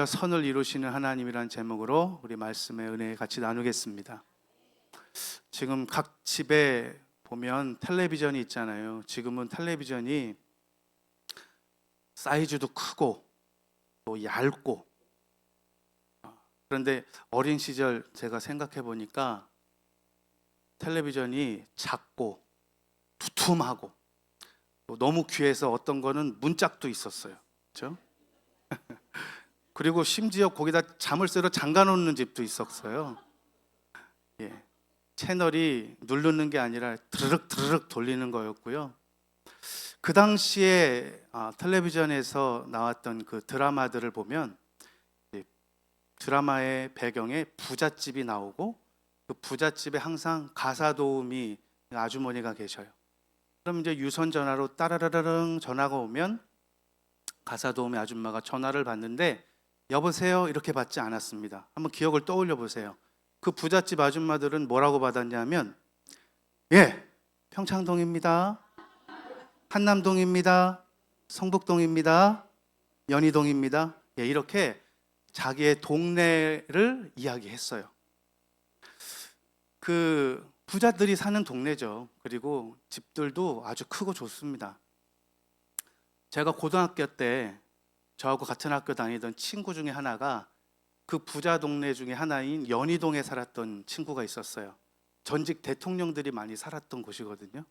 선을 이루시는 하나님이라는 제목으로 우리 말씀의 은혜 같이 나누겠습니다. 지금 각 집에 보면 텔레비전이 있잖아요. 지금은 텔레비전이 사이즈도 크고 또 얇고, 그런데 어린 시절 제가 생각해 보니까 텔레비전이 작고 두툼하고 또 너무 귀해서 어떤 거는 문짝도 있었어요. 그렇죠? 그리고 심지어 거기다 자물쇠로 잠가 놓는 집도 있었어요. 예. 채널이 누르는 게 아니라 드르륵 드르륵 돌리는 거였고요. 그 당시에 텔레비전에서 나왔던 그 드라마들을 보면 드라마의 배경에 부잣집이 나오고 그 부잣집에 항상 가사 도우미 아주머니가 계셔요. 그럼 이제 유선 전화로 따라라라릉 전화가 오면 가사 도우미 아줌마가 전화를 받는데 여보세요 이렇게 받지 않았습니다. 한번 기억을 떠올려 보세요. 그 부잣집 아줌마들은 뭐라고 받았냐면, 예, 평창동입니다, 한남동입니다, 성북동입니다, 연희동입니다. 예, 이렇게 자기의 동네를 이야기했어요. 그 부자들이 사는 동네죠. 그리고 집들도 아주 크고 좋습니다. 제가 고등학교 때 저하고 같은 학교 다니던 친구 중에 하나가 그 부자 동네 중에 하나인 연희동에 살았던 친구가 있었어요. 전직 대통령들이 많이 살았던 곳이거든요.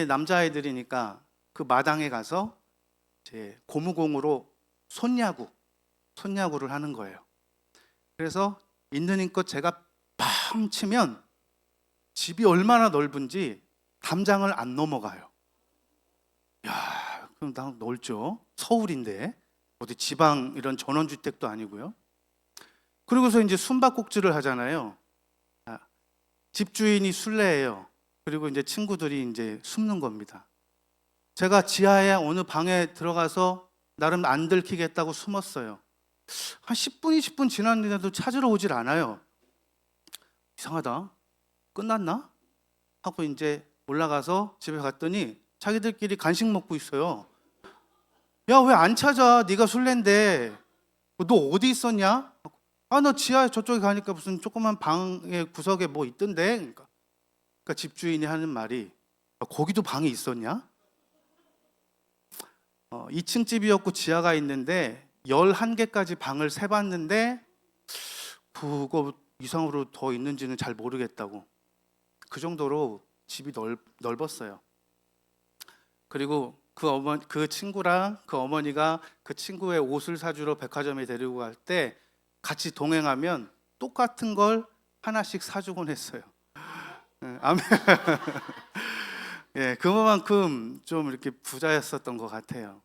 남자아이들이니까 그 마당에 가서 이제 고무공으로 손야구를 하는 거예요. 그래서 있는 힘껏 제가 팡 치면 집이 얼마나 넓은지 담장을 안 넘어가요. 야, 그럼 나 넓죠. 서울인데 어디 지방 이런 전원주택도 아니고요. 그리고서 이제 숨바꼭질을 하잖아요. 집주인이 술래예요. 그리고 이제 친구들이 이제 숨는 겁니다. 제가 지하에 어느 방에 들어가서 나름 안 들키겠다고 숨었어요. 한 10분, 20분 지났는데도 찾으러 오질 않아요. 이상하다. 끝났나? 하고 이제 올라가서 집에 갔더니 자기들끼리 간식 먹고 있어요. 야, 왜 안 찾아? 네가 술래인데. 너 어디 있었냐? 너 지하에 저쪽에 가니까 무슨 조그만 방의 구석에 뭐 있던데. 그러니까 집주인이 하는 말이, 거기도 방이 있었냐? 2층 집이었고 지하가 있는데 11개까지 방을 세봤는데 그거 이상으로 더 있는지는 잘 모르겠다고. 그 정도로 집이 넓었어요. 그리고 그 친구랑 그 어머니가 그 친구의 옷을 사주러 백화점에 데리고 갈 때 같이 동행하면 똑같은 걸 하나씩 사주곤 했어요. 아멘. 예, 그만큼 좀 이렇게 부자였었던 것 같아요.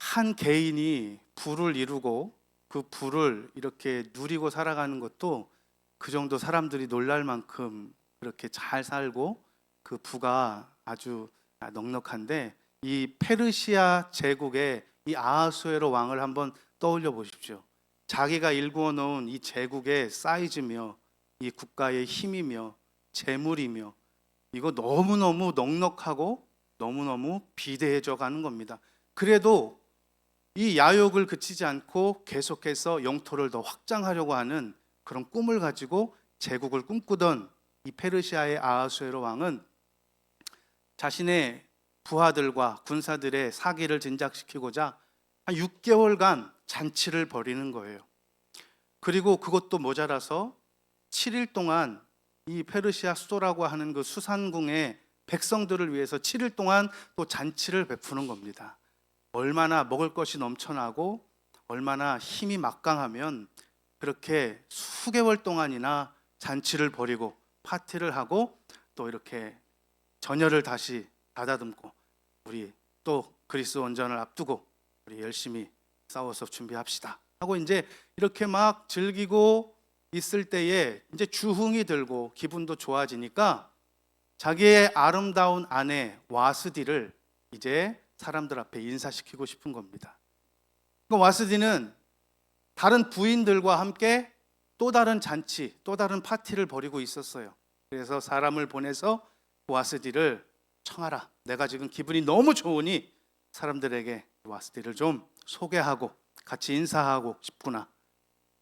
한 개인이 부를 이루고 그 부를 이렇게 누리고 살아가는 것도 그 정도 사람들이 놀랄 만큼 그렇게 잘 살고 그 부가 아주 넉넉한데, 이 페르시아 제국의 이 아하수에로 왕을 한번 떠올려 보십시오. 자기가 일구어 놓은 이 제국의 사이즈며 이 국가의 힘이며 재물이며 이거 너무너무 넉넉하고 너무너무 비대해져 가는 겁니다. 그래도 이 야욕을 그치지 않고 계속해서 영토를 더 확장하려고 하는 그런 꿈을 가지고 제국을 꿈꾸던 이 페르시아의 아하수에로 왕은 자신의 부하들과 군사들의 사기를 진작시키고자 한 6개월간 잔치를 벌이는 거예요. 그리고 그것도 모자라서 7일 동안 이 페르시아 수도라고 하는 그 수산궁의 백성들을 위해서 7일 동안 또 잔치를 베푸는 겁니다. 얼마나 먹을 것이 넘쳐나고 얼마나 힘이 막강하면 그렇게 수개월 동안이나 잔치를 벌이고 파티를 하고 또 이렇게 전열을 다시 가다듬고, 우리 또 그리스 원전을 앞두고 우리 열심히 싸워서 준비합시다 하고 이제 이렇게 막 즐기고 있을 때에 이제 주흥이 들고 기분도 좋아지니까 자기의 아름다운 아내 와스디를 이제 사람들 앞에 인사시키고 싶은 겁니다. 그 와스디는 다른 부인들과 함께 또 다른 잔치, 또 다른 파티를 벌이고 있었어요. 그래서 사람을 보내서 와스디를 청하라. 내가 지금 기분이 너무 좋으니 사람들에게 와스디를 좀 소개하고 같이 인사하고 싶구나.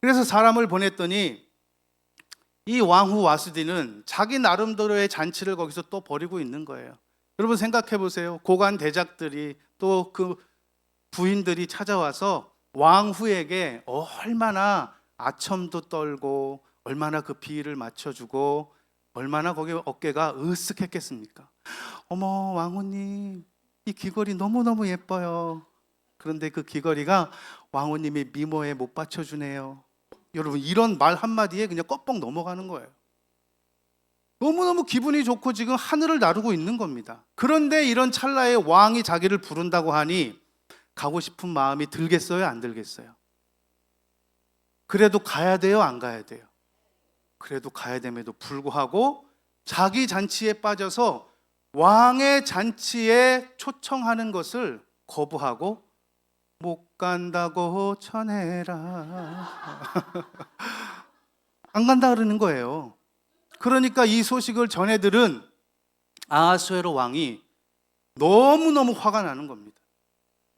그래서 사람을 보냈더니 이 왕후 와스디는 자기 나름대로의 잔치를 거기서 또 벌이고 있는 거예요. 여러분 생각해 보세요. 고관 대작들이 또 그 부인들이 찾아와서 왕후에게 얼마나 아첨도 떨고 얼마나 그 비위를 맞춰주고 얼마나 거기 어깨가 으쓱했겠습니까? 어머 왕후님, 이 귀걸이 너무너무 예뻐요. 그런데 그 귀걸이가 왕후님이 미모에 못 받쳐주네요. 여러분 이런 말 한마디에 그냥 껍벅 넘어가는 거예요. 너무너무 기분이 좋고 지금 하늘을 나르고 있는 겁니다. 그런데 이런 찰나에 왕이 자기를 부른다고 하니 가고 싶은 마음이 들겠어요, 안 들겠어요? 그래도 가야 돼요, 안 가야 돼요? 그래도 가야 됨에도 불구하고 자기 잔치에 빠져서 왕의 잔치에 초청하는 것을 거부하고 못 간다고 전해라. 안 간다 그러는 거예요. 그러니까 이 소식을 전해들은 아하수에로 왕이 너무너무 화가 나는 겁니다.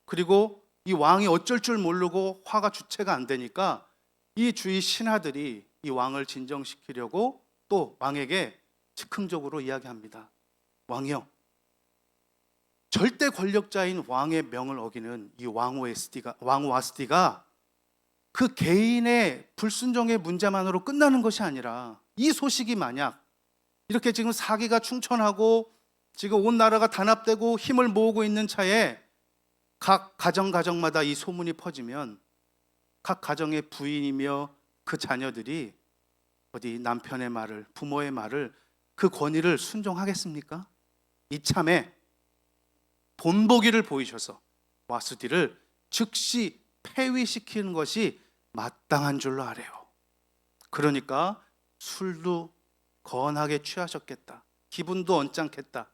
그리고 이 왕이 어쩔 줄 모르고 화가 주체가 안 되니까 이 주위 신하들이 이 왕을 진정시키려고 또 왕에게 즉흥적으로 이야기합니다. 왕이요, 절대 권력자인 왕의 명을 어기는 이 왕후 와스디가 그 개인의 불순종의 문제만으로 끝나는 것이 아니라 이 소식이 만약 이렇게 지금 사기가 충천하고 지금 온 나라가 단합되고 힘을 모으고 있는 차에 각 가정마다 이 소문이 퍼지면 각 가정의 부인이며 그 자녀들이 어디 남편의 말을, 부모의 말을, 그 권위를 순종하겠습니까? 이참에 본보기를 보이셔서 와스디를 즉시 폐위시키는 것이 마땅한 줄로 아래요. 그러니까 술도 거하게 취하셨겠다. 기분도 언짢겠다.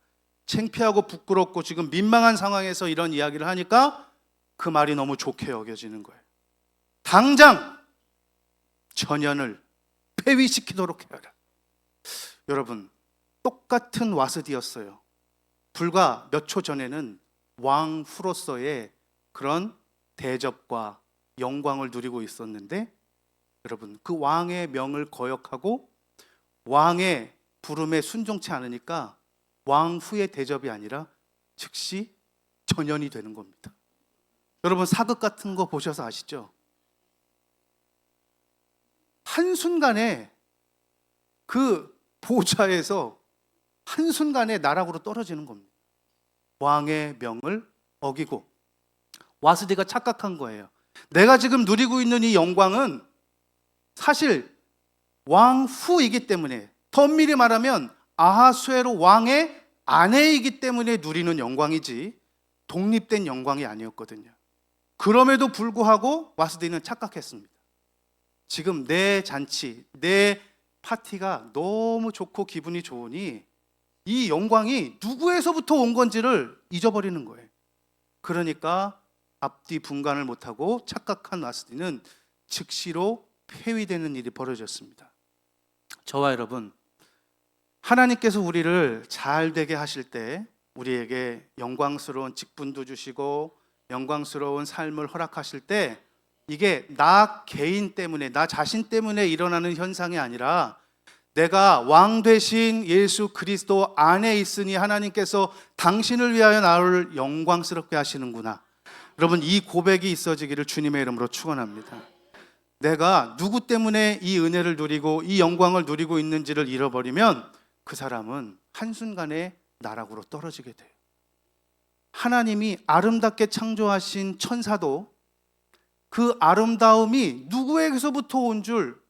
창피하고 부끄럽고 지금 민망한 상황에서 이런 이야기를 하니까 그 말이 너무 좋게 여겨지는 거예요. 당장 전연을 폐위시키도록 해라. 여러분, 똑같은 와스디였어요. 불과 몇 초 전에는 왕후로서의 그런 대접과 영광을 누리고 있었는데 여러분, 그 왕의 명을 거역하고 왕의 부름에 순종치 않으니까 왕후의 대접이 아니라 즉시 전연이 되는 겁니다. 여러분 사극 같은 거 보셔서 아시죠? 한순간에 그 보좌에서 한순간에 나락으로 떨어지는 겁니다. 왕의 명을 어기고. 와스디가 착각한 거예요. 내가 지금 누리고 있는 이 영광은 사실 왕후이기 때문에, 더 엄밀히 말하면 아하수에로 왕의 아내이기 때문에 누리는 영광이지 독립된 영광이 아니었거든요. 그럼에도 불구하고 와스디는 착각했습니다. 지금 내 잔치, 내 파티가 너무 좋고 기분이 좋으니 이 영광이 누구에서부터 온 건지를 잊어버리는 거예요. 그러니까 앞뒤 분간을 못하고 착각한 와스디는 즉시로 폐위되는 일이 벌어졌습니다. 저와 여러분, 하나님께서 우리를 잘 되게 하실 때 우리에게 영광스러운 직분도 주시고 영광스러운 삶을 허락하실 때 이게 나 개인 때문에, 나 자신 때문에 일어나는 현상이 아니라 내가 왕 되신 예수 그리스도 안에 있으니 하나님께서 당신을 위하여 나를 영광스럽게 하시는구나. 여러분 이 고백이 있어지기를 주님의 이름으로 축원합니다. 내가 누구 때문에 이 은혜를 누리고 이 영광을 누리고 있는지를 잃어버리면 그 사람은 한순간에 나락으로 떨어지게 돼요. 하나님이 아름답게 창조하신 천사도 그 아름다움이 누구에게서부터 온 줄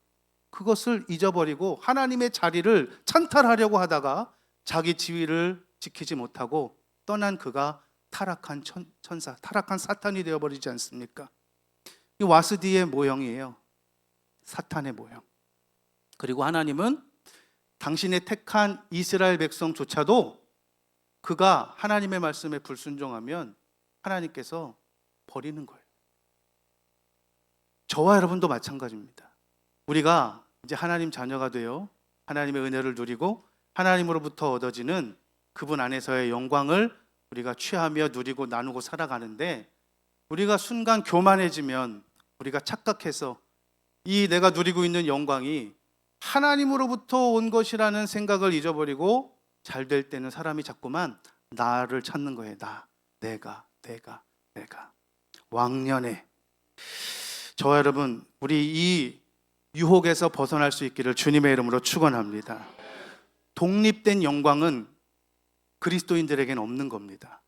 그것을 잊어버리고 하나님의 자리를 찬탈하려고 하다가 자기 지위를 지키지 못하고 떠난 그가 타락한 천사, 타락한 사탄이 되어버리지 않습니까? 이 와스디의 모형이에요. 사탄의 모형. 그리고 하나님은 당신의 택한 이스라엘 백성조차도 그가 하나님의 말씀에 불순종하면 하나님께서 버리는 거예요. 저와 여러분도 마찬가지입니다. 우리가 이제 하나님 자녀가 되어 하나님의 은혜를 누리고 하나님으로부터 얻어지는 그분 안에서의 영광을 우리가 취하며 누리고 나누고 살아가는데 우리가 순간 교만해지면 우리가 착각해서 이 내가 누리고 있는 영광이 하나님으로부터 온 것이라는 생각을 잊어버리고 잘 될 때는 사람이 자꾸만 나를 찾는 거예요. 내가. 왕년에 저와 여러분, 우리 이 유혹에서 벗어날 수 있기를 주님의 이름으로 축원합니다. 독립된 영광은 그리스도인들에게는 없는 겁니다.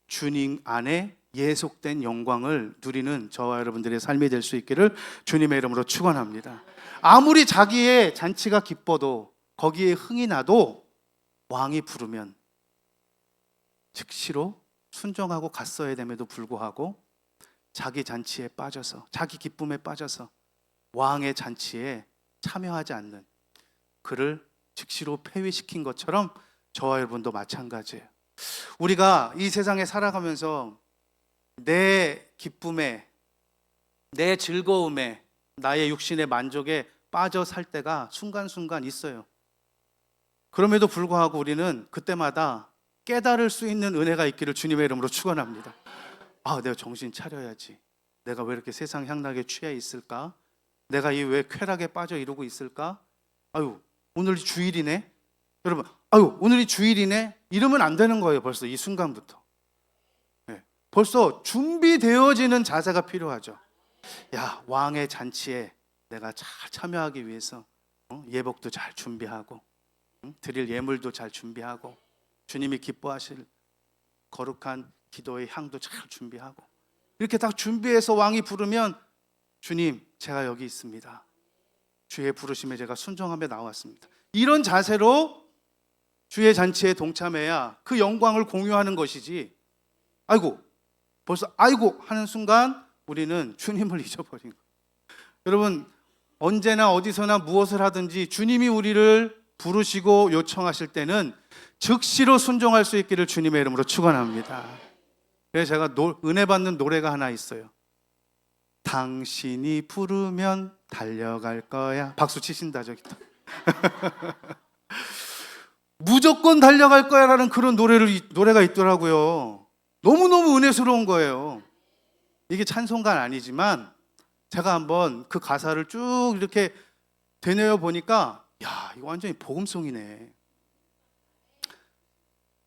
주님 안에 예속된 영광을 누리는 저와 여러분들의 삶이 될 수 있기를 주님의 이름으로 축원합니다. 아무리 자기의 잔치가 기뻐도, 거기에 흥이 나도 왕이 부르면 즉시로 순종하고 갔어야 됨에도 불구하고 자기 잔치에 빠져서, 자기 기쁨에 빠져서 왕의 잔치에 참여하지 않는, 그를 즉시로 폐위시킨 것처럼 저와 여러분도 마찬가지예요. 우리가 이 세상에 살아가면서 내 기쁨에, 내 즐거움에, 나의 육신의 만족에 빠져 살 때가 순간순간 있어요. 그럼에도 불구하고 우리는 그때마다 깨달을 수 있는 은혜가 있기를 주님의 이름으로 축원합니다. 내가 정신 차려야지. 내가 왜 이렇게 세상 향락에 취해 있을까? 내가 이 왜 쾌락에 빠져 이러고 있을까? 오늘이 주일이네. 여러분, 오늘이 주일이네. 이러면 안 되는 거예요. 벌써 이 순간부터. 벌써 준비되어지는 자세가 필요하죠. 왕의 잔치에 내가 잘 참여하기 위해서 예복도 잘 준비하고, 드릴 예물도 잘 준비하고, 주님이 기뻐하실 거룩한 기도의 향도 잘 준비하고, 이렇게 딱 준비해서 왕이 부르면 주님, 제가 여기 있습니다. 주의 부르심에 제가 순종하며 나왔습니다. 이런 자세로 주의 잔치에 동참해야 그 영광을 공유하는 것이지, 벌써 하는 순간 우리는 주님을 잊어버린 거예요. 여러분, 언제나 어디서나 무엇을 하든지 주님이 우리를 부르시고 요청하실 때는 즉시로 순종할 수 있기를 주님의 이름으로 축원합니다. 그래서 제가 은혜 받는 노래가 하나 있어요. 당신이 부르면 달려갈 거야. 박수 치신다 저기 또. 무조건 달려갈 거야라는 그런 노래가 있더라고요. 너무너무 은혜스러운 거예요. 이게 찬송가는 아니지만 제가 한번 그 가사를 쭉 이렇게 되뇌어 보니까 이거 완전히 복음송이네.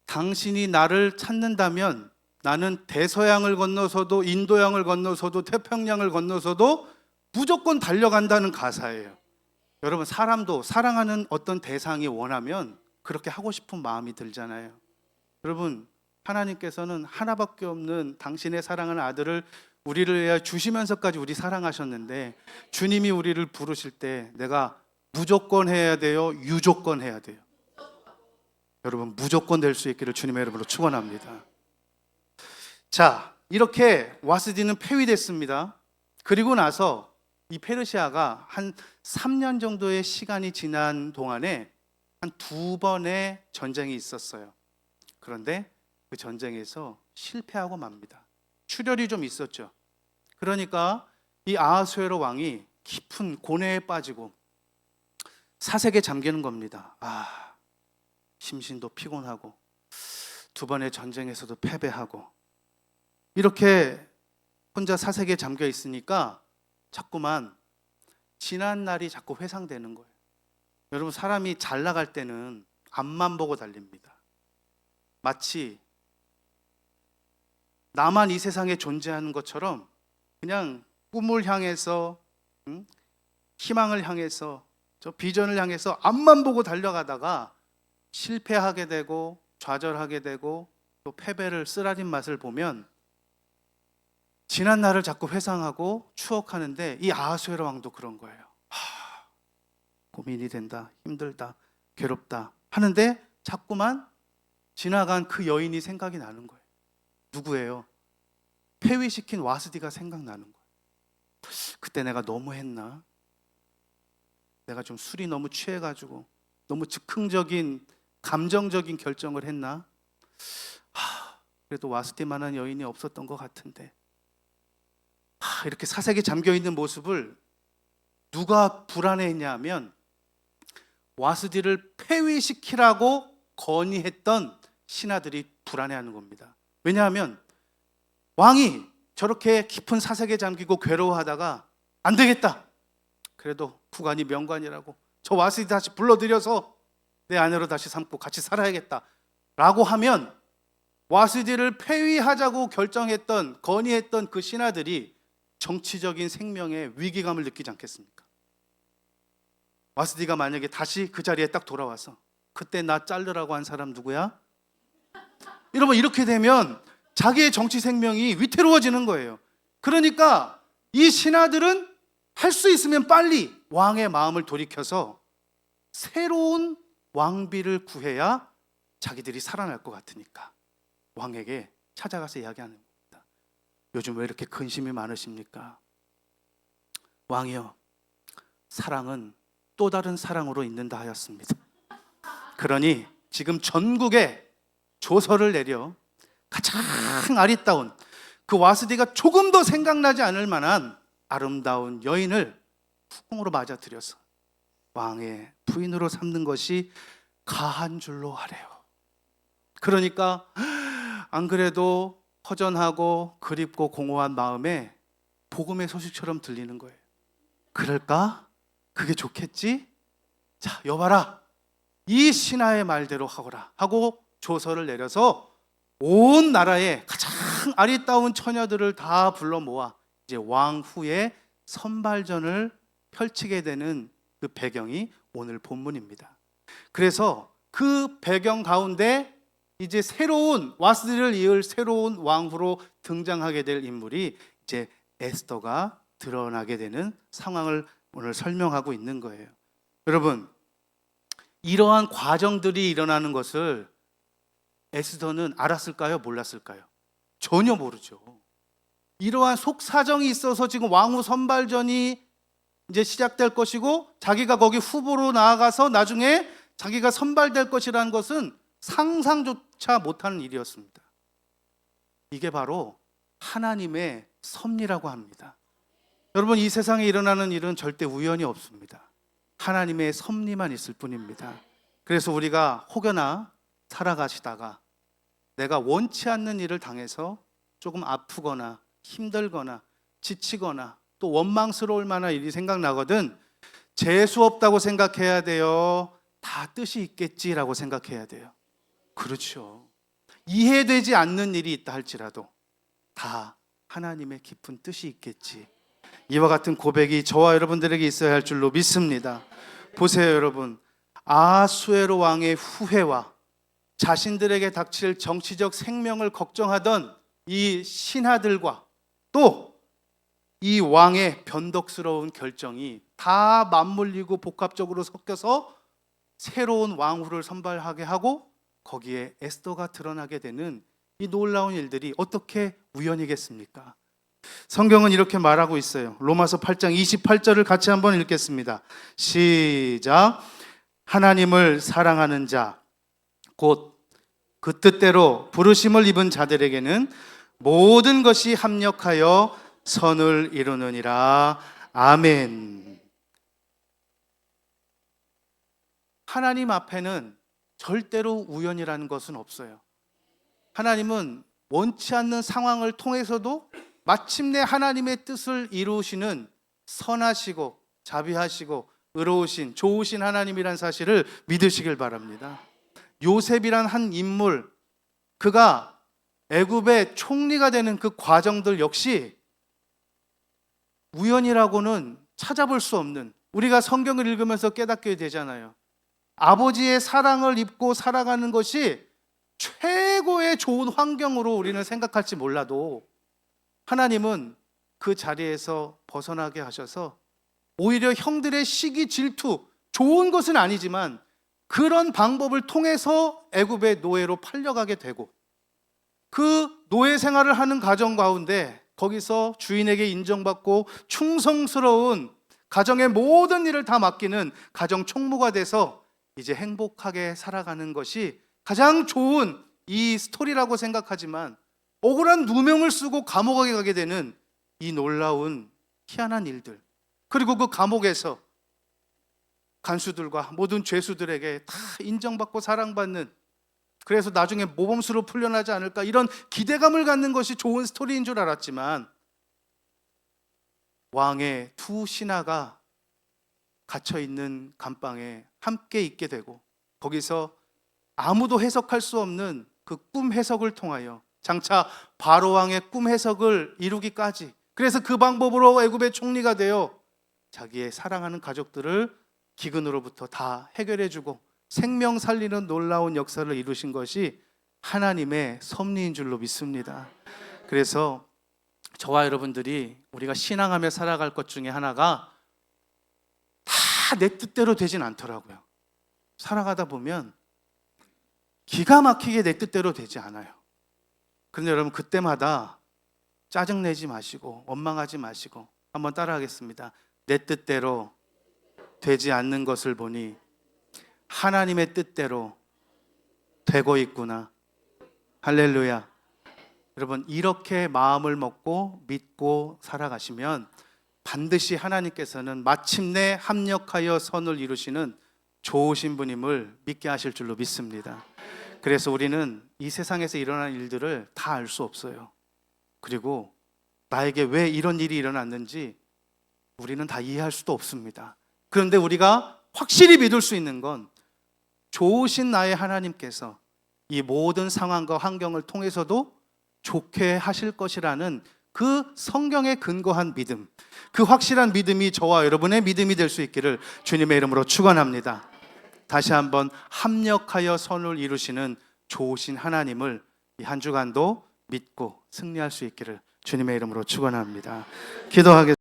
당신이 나를 찾는다면 나는 대서양을 건너서도, 인도양을 건너서도, 태평양을 건너서도 무조건 달려간다는 가사예요. 여러분, 사람도 사랑하는 어떤 대상이 원하면 그렇게 하고 싶은 마음이 들잖아요. 여러분, 하나님께서는 하나밖에 없는 당신의 사랑하는 아들을 우리를 위하여 주시면서까지 우리 사랑하셨는데, 주님이 우리를 부르실 때 내가 무조건 해야 돼요? 유조건 해야 돼요? 여러분, 무조건 될 수 있기를 주님의 이름으로 축원합니다. 자, 이렇게 와스디는 폐위됐습니다. 그리고 나서 이 페르시아가 한 3년 정도의 시간이 지난 동안에 한 2번의 전쟁이 있었어요. 그런데 그 전쟁에서 실패하고 맙니다. 출혈이 좀 있었죠. 그러니까 이 아하수에로 왕이 깊은 고뇌에 빠지고 사색에 잠기는 겁니다. 심신도 피곤하고 2번의 전쟁에서도 패배하고 이렇게 혼자 사색에 잠겨 있으니까 자꾸만 지난 날이 자꾸 회상되는 거예요. 여러분, 사람이 잘 나갈 때는 앞만 보고 달립니다. 마치 나만 이 세상에 존재하는 것처럼 그냥 꿈을 향해서, 희망을 향해서, 저 비전을 향해서 앞만 보고 달려가다가 실패하게 되고 좌절하게 되고 또 패배를 쓰라린 맛을 보면 지난 날을 자꾸 회상하고 추억하는데, 이 아하수에로 왕도 그런 거예요. 고민이 된다, 힘들다, 괴롭다 하는데 자꾸만 지나간 그 여인이 생각이 나는 거예요. 누구예요? 폐위시킨 와스디가 생각나는 거예요. 그때 내가 너무 했나? 내가 좀 술이 너무 취해가지고 너무 즉흥적인 감정적인 결정을 했나? 그래도 와스디만한 여인이 없었던 것 같은데. 이렇게 사색에 잠겨있는 모습을 누가 불안해했냐 하면 와스디를 폐위시키라고 건의했던 신하들이 불안해하는 겁니다. 왜냐하면 왕이 저렇게 깊은 사색에 잠기고 괴로워하다가 안 되겠다. 그래도 부관이 명관이라고 저 와스디 다시 불러들여서 내 아내로 다시 삼고 같이 살아야겠다 라고 하면 와스디를 폐위하자고 결정했던, 건의했던 그 신하들이 정치적인 생명에 위기감을 느끼지 않겠습니까? 와스디가 만약에 다시 그 자리에 딱 돌아와서 그때 나 자르라고 한 사람 누구야? 여러분, 이렇게 되면 자기의 정치 생명이 위태로워지는 거예요. 그러니까 이 신하들은 할 수 있으면 빨리 왕의 마음을 돌이켜서 새로운 왕비를 구해야 자기들이 살아날 것 같으니까 왕에게 찾아가서 이야기하는 겁니다. 요즘 왜 이렇게 근심이 많으십니까? 왕이여, 사랑은 또 다른 사랑으로 있는다 하였습니다. 그러니 지금 전국에 조서를 내려 가장 아리따운 그 와스디가 조금 더 생각나지 않을 만한 아름다운 여인을 후궁으로 맞아들여서 왕의 부인으로 삼는 것이 가한 줄로 아래요. 그러니까 안 그래도 허전하고 그립고 공허한 마음에 복음의 소식처럼 들리는 거예요. 그럴까? 그게 좋겠지? 자, 여봐라, 이 신하의 말대로 하거라 하고 조서를 내려서 온 나라의 가장 아리따운 처녀들을 다 불러 모아 이제 왕 후에 선발전을 펼치게 되는 그 배경이 오늘 본문입니다. 그래서 그 배경 가운데 이제 새로운 와스디를 이을 새로운 왕후로 등장하게 될 인물이 이제 에스더가 드러나게 되는 상황을 오늘 설명하고 있는 거예요. 여러분, 이러한 과정들이 일어나는 것을 에스더는 알았을까요? 몰랐을까요? 전혀 모르죠. 이러한 속사정이 있어서 지금 왕후 선발전이 이제 시작될 것이고 자기가 거기 후보로 나아가서 나중에 자기가 선발될 것이라는 것은 상상조차 못하는 일이었습니다. 이게 바로 하나님의 섭리라고 합니다. 여러분, 이 세상에 일어나는 일은 절대 우연이 없습니다. 하나님의 섭리만 있을 뿐입니다. 그래서 우리가 혹여나 살아가시다가 내가 원치 않는 일을 당해서 조금 아프거나 힘들거나 지치거나 또 원망스러울 만한 일이 생각나거든 재수 없다고 생각해야 돼요? 다 뜻이 있겠지라고 생각해야 돼요? 그렇죠. 이해되지 않는 일이 있다 할지라도 다 하나님의 깊은 뜻이 있겠지. 이와 같은 고백이 저와 여러분들에게 있어야 할 줄로 믿습니다. 보세요, 여러분. 아수에로 왕의 후회와 자신들에게 닥칠 정치적 생명을 걱정하던 이 신하들과 또 이 왕의 변덕스러운 결정이 다 맞물리고 복합적으로 섞여서 새로운 왕후를 선발하게 하고 거기에 에스더가 드러나게 되는 이 놀라운 일들이 어떻게 우연이겠습니까? 성경은 이렇게 말하고 있어요. 로마서 8장 28절을 같이 한번 읽겠습니다. 시작. 하나님을 사랑하는 자 곧 그 뜻대로 부르심을 입은 자들에게는 모든 것이 합력하여 선을 이루느니라. 아멘. 하나님 앞에는 절대로 우연이라는 것은 없어요. 하나님은 원치 않는 상황을 통해서도 마침내 하나님의 뜻을 이루시는 선하시고 자비하시고 의로우신 좋으신 하나님이란 사실을 믿으시길 바랍니다. 요셉이란 한 인물, 그가 애굽의 총리가 되는 그 과정들 역시 우연이라고는 찾아볼 수 없는, 우리가 성경을 읽으면서 깨닫게 되잖아요. 아버지의 사랑을 입고 살아가는 것이 최고의 좋은 환경으로 우리는 생각할지 몰라도 하나님은 그 자리에서 벗어나게 하셔서 오히려 형들의 시기 질투, 좋은 것은 아니지만 그런 방법을 통해서 애굽의 노예로 팔려가게 되고 그 노예 생활을 하는 가정 가운데 거기서 주인에게 인정받고 충성스러운 가정의 모든 일을 다 맡기는 가정 총무가 돼서 이제 행복하게 살아가는 것이 가장 좋은 이 스토리라고 생각하지만 억울한 누명을 쓰고 감옥에 가게 되는 이 놀라운 희한한 일들, 그리고 그 감옥에서 간수들과 모든 죄수들에게 다 인정받고 사랑받는 그래서 나중에 모범수로 풀려나지 않을까 이런 기대감을 갖는 것이 좋은 스토리인 줄 알았지만 왕의 두 신하가 갇혀있는 감방에 함께 있게 되고 거기서 아무도 해석할 수 없는 그 꿈 해석을 통하여 장차 바로왕의 꿈 해석을 이루기까지, 그래서 그 방법으로 애굽의 총리가 되어 자기의 사랑하는 가족들을 기근으로부터 다 해결해주고 생명 살리는 놀라운 역사를 이루신 것이 하나님의 섭리인 줄로 믿습니다. 그래서 저와 여러분들이 우리가 신앙하며 살아갈 것 중에 하나가 다 내 뜻대로 되진 않더라고요. 살아가다 보면 기가 막히게 내 뜻대로 되지 않아요. 그런데 여러분, 그때마다 짜증내지 마시고 원망하지 마시고 한번 따라하겠습니다. 내 뜻대로 되지 않는 것을 보니 하나님의 뜻대로 되고 있구나. 할렐루야. 여러분, 이렇게 마음을 먹고 믿고 살아가시면 반드시 하나님께서는 마침내 합력하여 선을 이루시는 좋으신 분임을 믿게 하실 줄로 믿습니다. 그래서 우리는 이 세상에서 일어나는 일들을 다 알 수 없어요. 그리고 나에게 왜 이런 일이 일어났는지 우리는 다 이해할 수도 없습니다. 그런데 우리가 확실히 믿을 수 있는 건 좋으신 나의 하나님께서 이 모든 상황과 환경을 통해서도 좋게 하실 것이라는 그 성경에 근거한 믿음, 그 확실한 믿음이 저와 여러분의 믿음이 될 수 있기를 주님의 이름으로 축원합니다. 다시 한번 합력하여 선을 이루시는 좋으신 하나님을 이 한 주간도 믿고 승리할 수 있기를 주님의 이름으로 축원합니다. 기도하겠습니다.